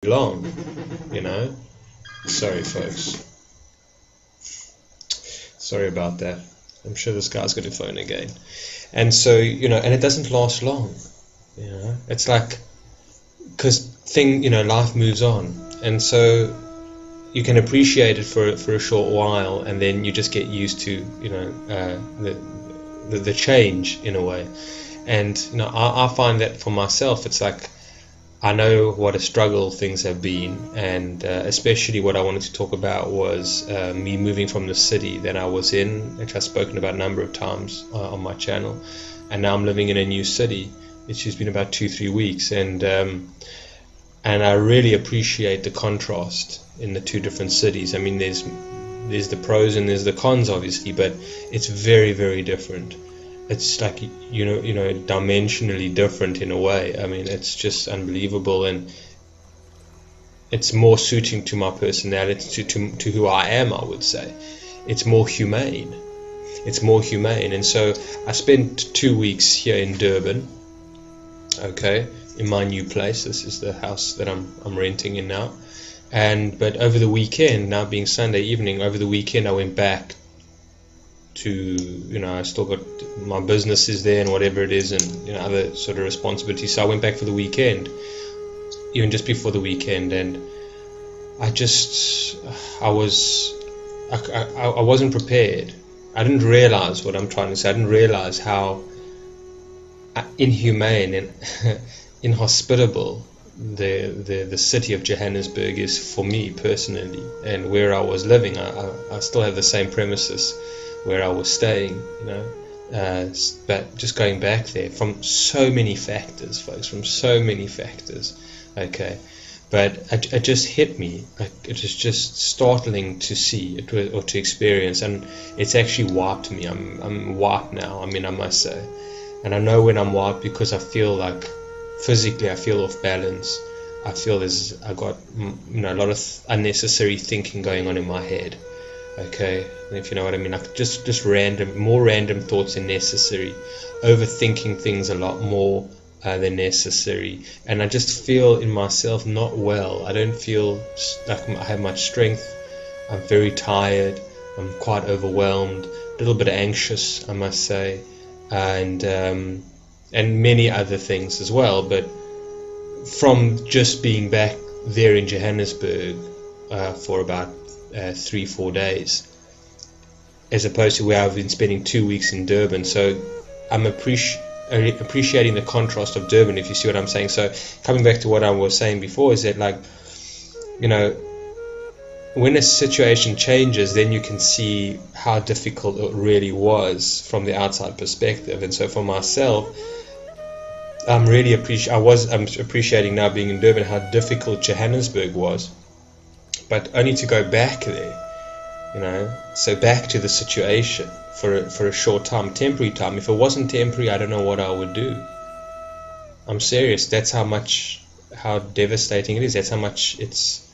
long, Sorry, folks. Sorry about that. I'm sure this guy's got a phone again. And so, and it doesn't last long, It's like, because life moves on. And so you can appreciate it for a short while, and then you just get used to, the change in a way. And, I find that for myself, it's like, I know what a struggle things have been, and especially what I wanted to talk about was me moving from the city that I was in, which I've spoken about a number of times on my channel, and now I'm living in a new city. It's just been about 2-3 weeks, and I really appreciate the contrast in the two different cities. I mean, there's the pros and there's the cons, obviously, but it's very, very different. It's like, dimensionally different in a way. I mean, it's just unbelievable, and it's more suiting to my personality, to who I am, I would say. It's more humane. And so I spent 2 weeks here in Durban, in my new place. This is the house that I'm renting in now. But over the weekend, now being Sunday evening, over the weekend I went back to, I still got my businesses there and whatever it is, and other sort of responsibilities. So I went back for the weekend, even just before the weekend, and I wasn't prepared. I didn't realize what I'm trying to say. I didn't realize how inhumane and inhospitable the city of Johannesburg is for me personally, and where I was living. I still have the same premises where I was staying, but just going back there from so many factors, folks, but it just hit me. It was just startling to see or to experience, and it's actually wiped me. I'm wiped now, I must say. And I know when I'm wiped because I feel like physically I feel off balance. I feel I got a lot of unnecessary thinking going on in my head. If you know what I mean, like just more random thoughts than necessary, overthinking things a lot more than necessary, and I just feel in myself not well. I don't feel like I have much strength. I'm very tired. I'm quite overwhelmed, a little bit anxious, I must say, and many other things as well. But from just being back there in Johannesburg for about 3-4 days, as opposed to where I've been spending 2 weeks in Durban. So I'm appreciating the contrast of Durban, if you see what I'm saying. So coming back to what I was saying before, is that, like, when a situation changes, then you can see how difficult it really was from the outside perspective. And so for myself, I'm appreciating now being in Durban how difficult Johannesburg was, but only to go back there, so back to the situation for a short time, temporary time. If it wasn't temporary, I don't know what I would do. I'm serious. That's how devastating it is. That's how much it's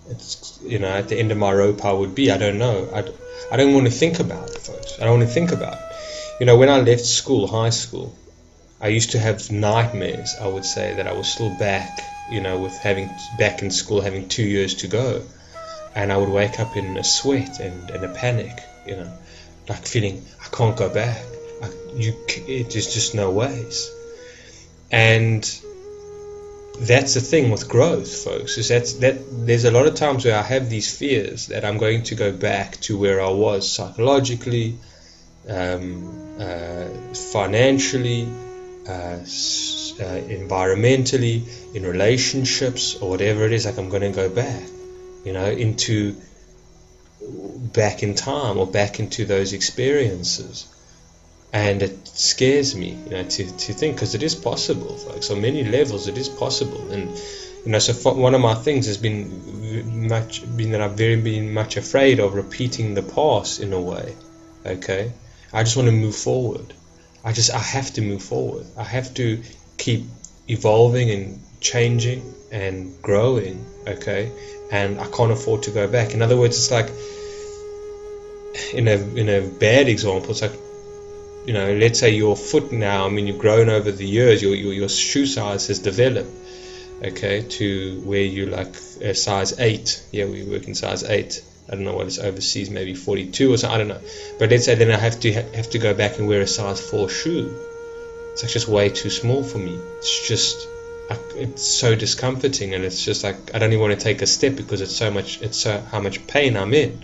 at the end of my rope I would be. I don't know. I don't want to think about it, folks. I don't want to think about it. When I left high school, I used to have nightmares, I would say, that I was still back, with having back in school, having 2 years to go. And I would wake up in a sweat and a panic, like feeling I can't go back. There's just no ways. And that's the thing with growth, folks, is that there's a lot of times where I have these fears that I'm going to go back to where I was psychologically, financially, environmentally, in relationships, or whatever it is. Like, I'm going to go back, back in time, or back into those experiences. And it scares me, to think, because it is possible, folks. On many levels, it is possible. And so one of my things has been that I've been much afraid of repeating the past in a way. I just want to move forward. I have to move forward. I have to keep evolving and changing and growing. And I can't afford to go back. In other words, it's like, in a bad example, it's like, let's say your foot now, you've grown over the years, your shoe size has developed, okay, to where you like a size 8. Yeah, we work in size 8. I don't know what it's overseas, maybe 42 or something, I don't know. But let's say then I have to go back and wear a size 4 shoe. It's like just way too small for me. It's just it's so discomforting, and it's just like I don't even want to take a step because it's so how much pain I'm in.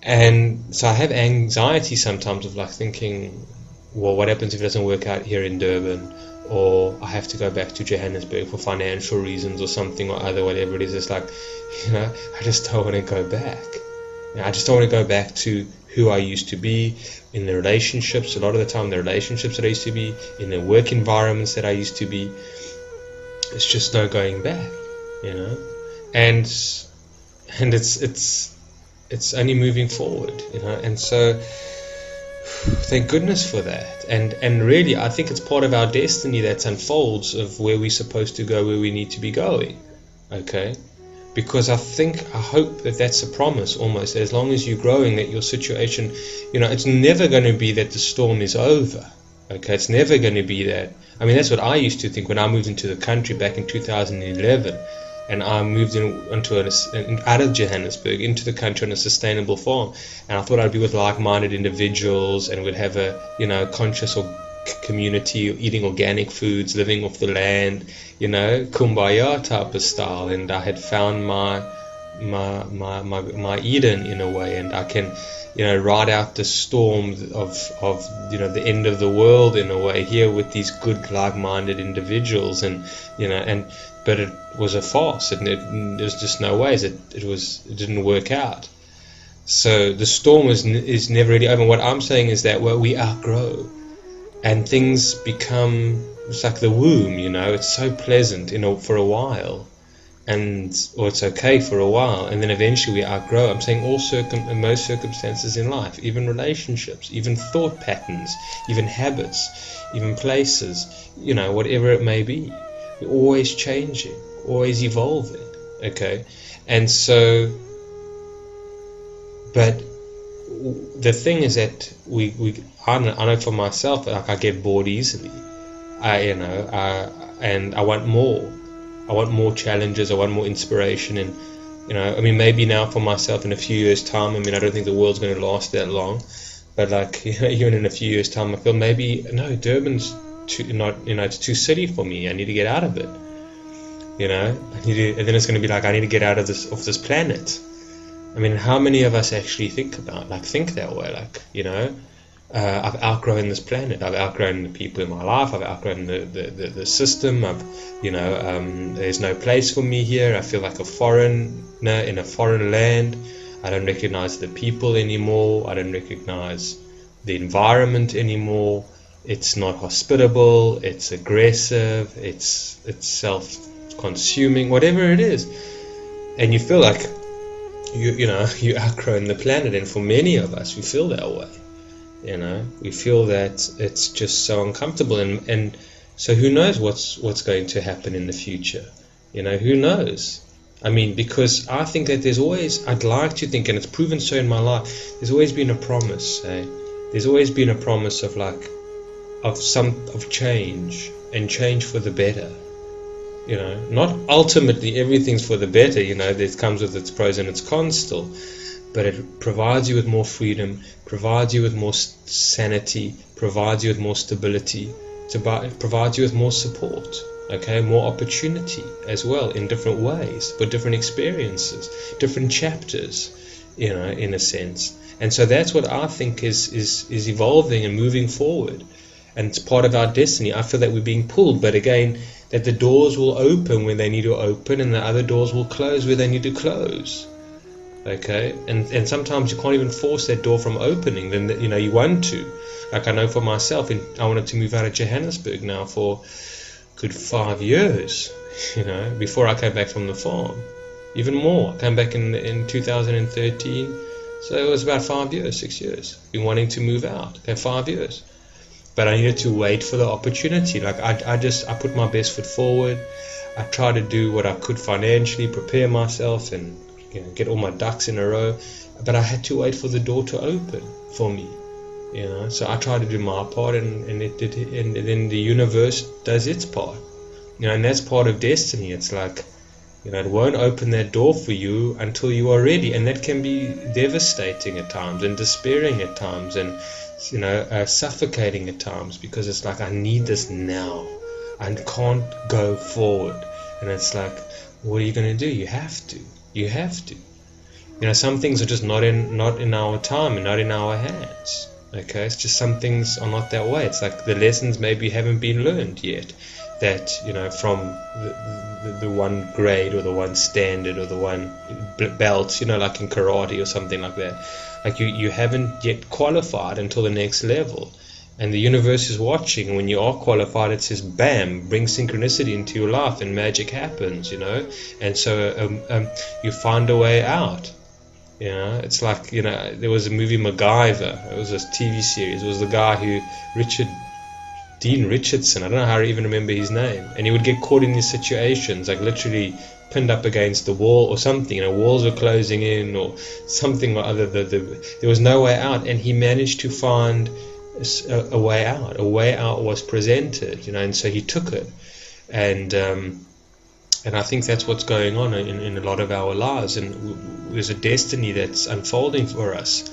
And so I have anxiety sometimes of like thinking, well, what happens if it doesn't work out here in Durban, or I have to go back to Johannesburg for financial reasons or something or other, whatever it is. It's like, I just don't want to go back. I just don't want to go back to who I used to be in the relationships. A lot of the time, the relationships that I used to be in, the work environments that I used to be. It's just no going back, and it's only moving forward, and so thank goodness for that. And really, I think it's part of our destiny that unfolds of where we're supposed to go, where we need to be going, okay? Because I hope that that's a promise almost, as long as you're growing, that your situation, it's never going to be that the storm is over, okay? It's never going to be that. I mean, that's what I used to think when I moved into the country back in 2011, and I moved out of Johannesburg into the country on a sustainable farm, and I thought I'd be with like-minded individuals, and we'd have a conscious or community, eating organic foods, living off the land, kumbaya type of style. And I had found my Eden in a way, and I can ride out the storm of the end of the world in a way here with these good like-minded individuals, but it was a farce, and there's just no ways it didn't work out. So the storm is never really over. What I'm saying is that we outgrow, and things become, it's like the womb, it's so pleasant for a while, or it's okay for a while, and then eventually we outgrow. I'm saying in most circumstances in life, even relationships, even thought patterns, even habits, even places, whatever it may be. We're always changing, always evolving, okay? And so, but the thing is that I know for myself, like I get bored easily. And I want more. I want more challenges. I want more inspiration. And maybe now for myself in a few years' time. I don't think the world's going to last that long. But like even in a few years' time, I feel maybe Durban's it's too city for me. I need to get out of it. And then it's going to be like I need to get out of this planet. How many of us actually think that way? I've outgrown this planet. I've outgrown the people in my life. I've outgrown the system. There's no place for me here. I feel like a foreigner in a foreign land. I don't recognize the people anymore. I don't recognize the environment anymore. It's not hospitable. It's aggressive. It's self-consuming. Whatever it is, and you feel like you outgrown the planet. And for many of us, we feel that way. We feel that it's just so uncomfortable, and so who knows what's going to happen in the future? Who knows? Because I think that I'd like to think, and it's proven so in my life, there's always been a promise. There's always been a promise of change, and change for the better. Not ultimately everything's for the better. It comes with its pros and its cons still. But it provides you with more freedom, provides you with more sanity, provides you with more stability, provides you with more support, okay, more opportunity as well in different ways, for different experiences, different chapters, in a sense. And so that's what I think is evolving and moving forward, and it's part of our destiny. I feel that we're being pulled, but again, that the doors will open when they need to open, and the other doors will close where they need to close. Okay, and sometimes you can't even force that door from opening. Then you want to. Like I know for myself, I wanted to move out of Johannesburg now for good 5 years. Before I came back from the farm, even more. I came back in 2013, so it was about 5 years, 6 years. Been wanting to move out. Okay, 5 years, but I needed to wait for the opportunity. Like I put my best foot forward. I tried to do what I could financially, prepare myself, and get all my ducks in a row, but I had to wait for the door to open for me, so I tried to do my part, and it did, and then the universe does its part. And that's part of destiny. It's like, it won't open that door for you until you are ready, and that can be devastating at times, and despairing at times, and suffocating at times, because it's like, I need this now, I can't go forward. And it's like, what are you going to do? You have to. Some things are just not in our time and not in our hands. Okay, it's just some things are not that way. It's like the lessons maybe haven't been learned yet. That from the one grade or the one standard or the one belt, like in karate or something like that. Like you haven't yet qualified until the next level. And the universe is watching, and when you are qualified, it says, bam, bring synchronicity into your life, and magic happens, And so you find a way out. It's like, there was a movie MacGyver. It was a TV series. It was the guy who, Dean Richardson, I don't know how I even remember his name. And he would get caught in these situations, like literally pinned up against the wall or something. Walls were closing in or something or other. There was no way out, and he managed to find a way out. A way out was presented, and so he took it. And I think that's what's going on in a lot of our lives. And there's a destiny that's unfolding for us,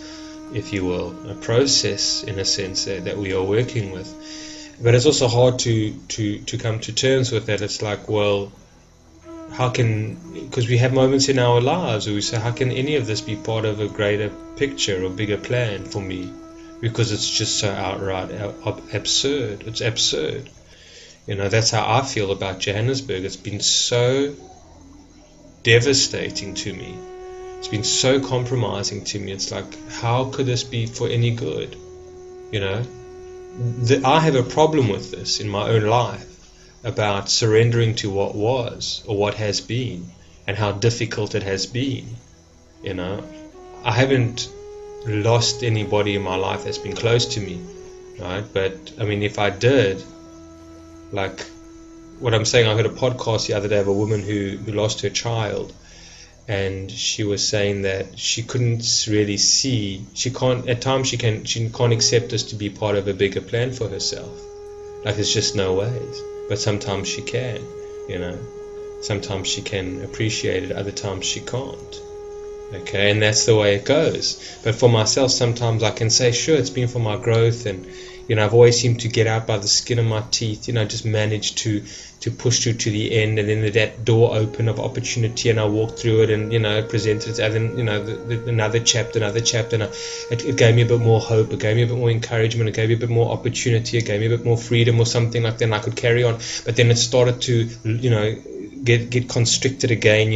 if you will, a process in a sense that we are working with. But it's also hard to come to terms with that. It's like, well, because we have moments in our lives where we say, how can any of this be part of a greater picture or bigger plan for me? Because it's just so outright absurd. It's absurd. That's how I feel about Johannesburg. It's been so devastating to me. It's been so compromising to me. It's like, how could this be for any good? I have a problem with this in my own life, about surrendering to what was or what has been, and how difficult it has been. I haven't lost anybody in my life that's been close to me, right? But I mean, if I did, like what I'm saying, I heard a podcast the other day of a woman who lost her child, and she was saying that she couldn't really see, at times she can't accept this to be part of a bigger plan for herself. Like, there's just no ways. But sometimes she can, sometimes she can appreciate it, other times she can't. Okay, and that's the way it goes. But for myself, sometimes I can say, sure, it's been for my growth, and I've always seemed to get out by the skin of my teeth, just managed to push through to the end, and then that door open of opportunity, and I walked through it, and presented it, and then another chapter, and it gave me a bit more hope, it gave me a bit more encouragement, it gave me a bit more opportunity, it gave me a bit more freedom or something like that, and I could carry on. But then it started to get constricted again,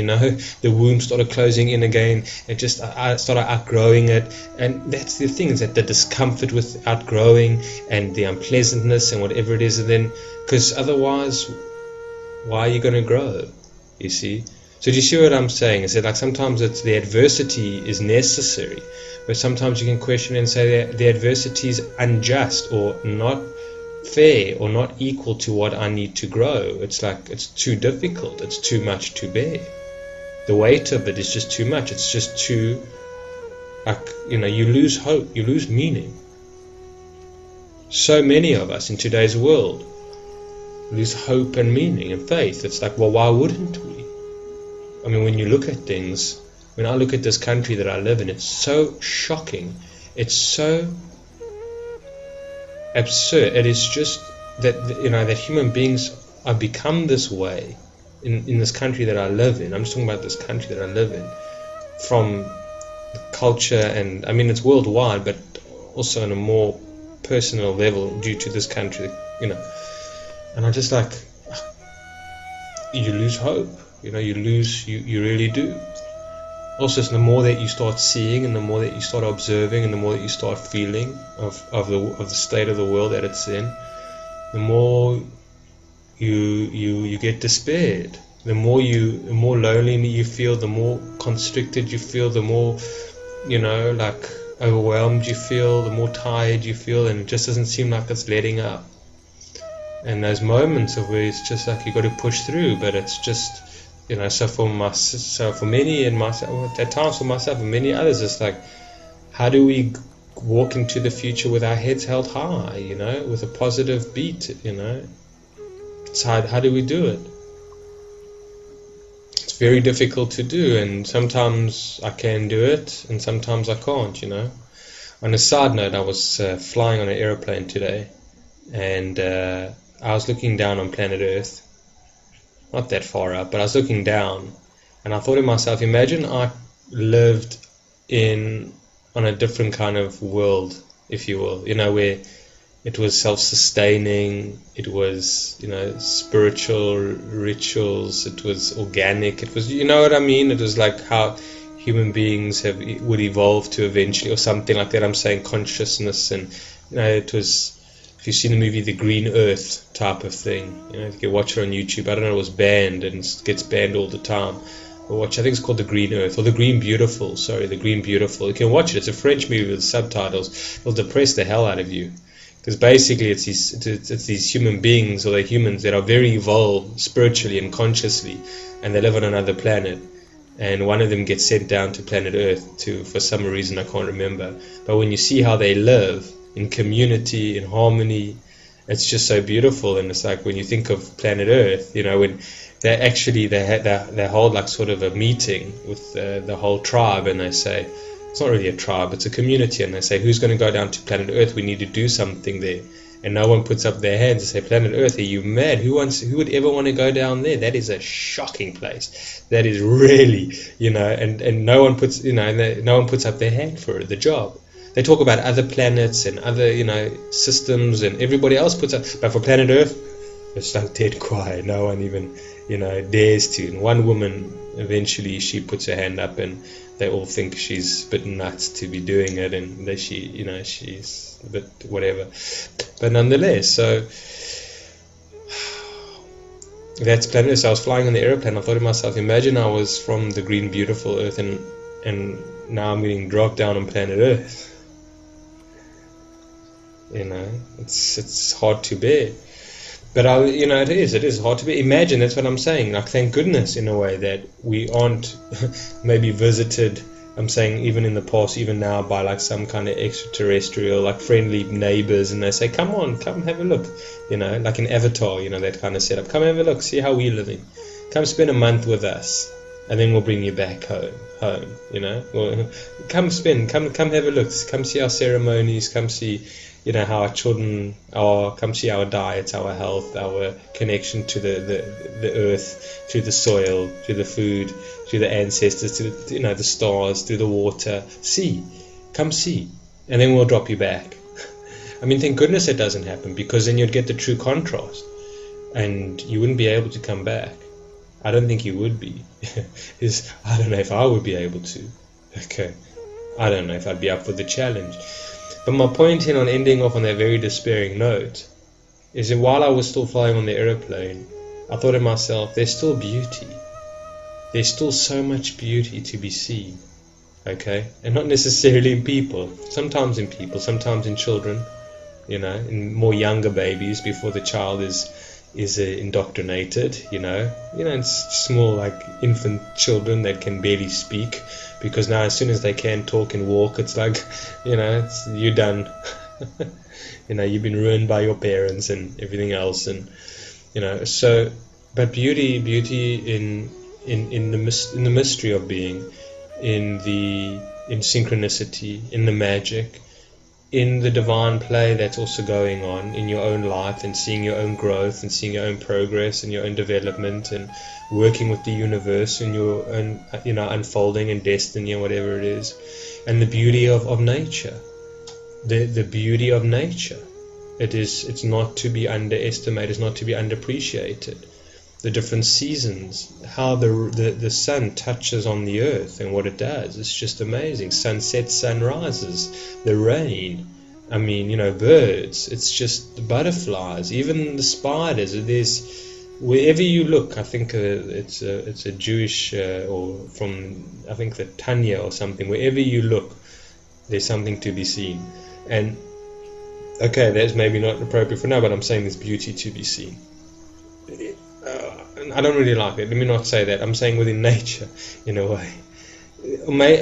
the womb started closing in again. I started outgrowing it, and that's the thing, is that the discomfort with outgrowing and the unpleasantness and whatever it is, and then, because otherwise, why are you going to grow? You see? So do you see what I'm saying? Is that, like, sometimes it's the adversity is necessary, but sometimes you can question and say that the adversity is unjust or not fair or not equal to what I need to grow. It's like, it's too difficult, it's too much to bear. The weight of it is just too much. It's just too, like, you lose hope, you lose meaning. So many of us in today's world lose hope and meaning and faith. It's like, well, why wouldn't we? I mean, when you look at things, when I look at this country that I live in, it's so shocking. It's so absurd. It is just that that human beings have become this way in this country that I live in. I'm just talking about this country that I live in, from the culture, and I mean, it's worldwide, but also on a more personal level due to this country, and I just, like, you lose hope, you really do. Also, the more that you start seeing, and the more that you start observing, and the more that you start feeling of the state of the world that it's in, the more you get despaired. The more lonely you feel, the more constricted you feel, the more like overwhelmed you feel, the more tired you feel, and it just doesn't seem like it's letting up. And those moments of where it's just like you got to push through, but it's just, so for many, and myself at times, for myself and many others, it's like, how do we walk into the future with our heads held high, with a positive beat, So how do we do it? It's very difficult to do, and sometimes I can do it, and sometimes I can't, On a side note, I was flying on an aeroplane today, and I was looking down on planet Earth, not that far up, but I was looking down, and I thought to myself, imagine I lived on a different kind of world, if you will, where it was self-sustaining, it was, spiritual rituals, it was organic, it was, you know what I mean? It was like how human beings would evolve to eventually, or something like that. I'm saying consciousness, and, it was, if you've seen the movie The Green Earth type of thing, you can watch it on YouTube. I don't know, it was banned, and it gets banned all the time. I think it's called The Green Earth, or The Green Beautiful, The Green Beautiful. You can watch it, it's a French movie with subtitles. It'll depress the hell out of you. Because basically it's these human beings, or they're humans that are very evolved spiritually and consciously, and they live on another planet. And one of them gets sent down to planet Earth for some reason I can't remember. But when you see how they live in community, in harmony, it's just so beautiful. And it's like when you think of planet Earth, when they hold like sort of a meeting with the whole tribe, and they say, it's not really a tribe, it's a community, and they say, who's going to go down to planet Earth? We need to do something there. And no one puts up their hands and say, planet Earth, are you mad? Who would ever want to go down there? That is a shocking place. That is really, and no one puts, no one puts up their hand for it, the job. They talk about other planets and other, systems, and everybody else puts up, but for planet Earth, it's like dead quiet. No one even, dares to. And one woman, eventually, she puts her hand up, and they all think she's a bit nuts to be doing it, and that she's a bit whatever. But nonetheless, so that's planet Earth. So I was flying on the airplane. I thought to myself, imagine I was from the green, beautiful Earth, and now I'm getting dropped down on planet Earth. It's hard to bear. But it is hard to be. Imagine, that's what I'm saying. Like, thank goodness in a way that we aren't maybe visited, I'm saying even in the past, even now, by like some kind of extraterrestrial, like friendly neighbors, and they say, come on, come have a look, like an Avatar, that kind of setup. Come have a look, see how we're living. Come spend a month with us, and then we'll bring you back home. Well, come have a look, come see our ceremonies, come see how our children are, come see our diets, our health, our connection to the earth, to the soil, to the food, to the ancestors, to the stars, to the water. Come see, and then we'll drop you back. I mean, thank goodness it doesn't happen, because then you'd get the true contrast, and you wouldn't be able to come back. I don't think you would be. I don't know if I would be able to. Okay, I don't know if I'd be up for the challenge. But my point here, on ending off on that very despairing note, is that while I was still flying on the aeroplane, I thought to myself, there's still beauty. There's still so much beauty to be seen. Okay? And not necessarily in people. Sometimes in people, sometimes in children, in more younger babies before the child is indoctrinated, it's small, like infant children that can barely speak, because now as soon as they can talk and walk, it's like, you're done. You've been ruined by your parents and everything else, and so, but beauty in the mystery of being, in synchronicity, in the magic, in the divine play that's also going on in your own life, and seeing your own growth, and seeing your own progress and your own development, and working with the universe and your own unfolding and destiny and whatever it is, and the beauty of nature, the beauty of nature. It's not to be underestimated, it's not to be underappreciated. The different seasons, how the sun touches on the earth and what it does, it's just amazing. Sunset, sunrises, the rain, I mean, birds, it's just the butterflies, even the spiders. There's, wherever you look, I think it's a Jewish, or from, I think the Tanya or something, wherever you look, there's something to be seen. And okay, that's maybe not appropriate for now, but I'm saying there's beauty to be seen. I don't really like it. Let me not say that. I'm saying within nature, in a way.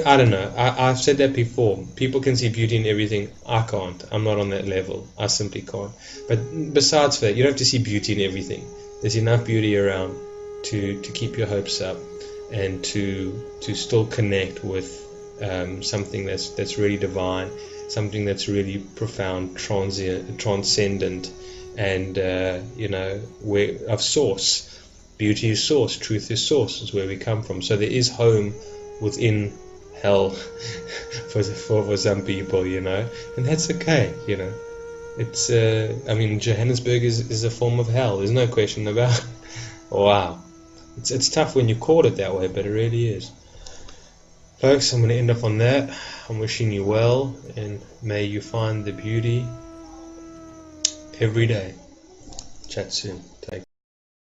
I don't know. I've said that before. People can see beauty in everything. I can't. I'm not on that level. I simply can't. But besides that, you don't have to see beauty in everything. there's enough beauty around to keep your hopes up, and to still connect with something that's really divine, something that's really profound, transcendent, and where of source. Beauty is source, truth is source, is where we come from. So there is home within hell for some people, and that's okay, It's Johannesburg is a form of hell. There's no question about it. Wow, it's tough when you call it that way, but it really is. Folks, I'm going to end up on that. I'm wishing you well, and may you find the beauty every day. Chat soon.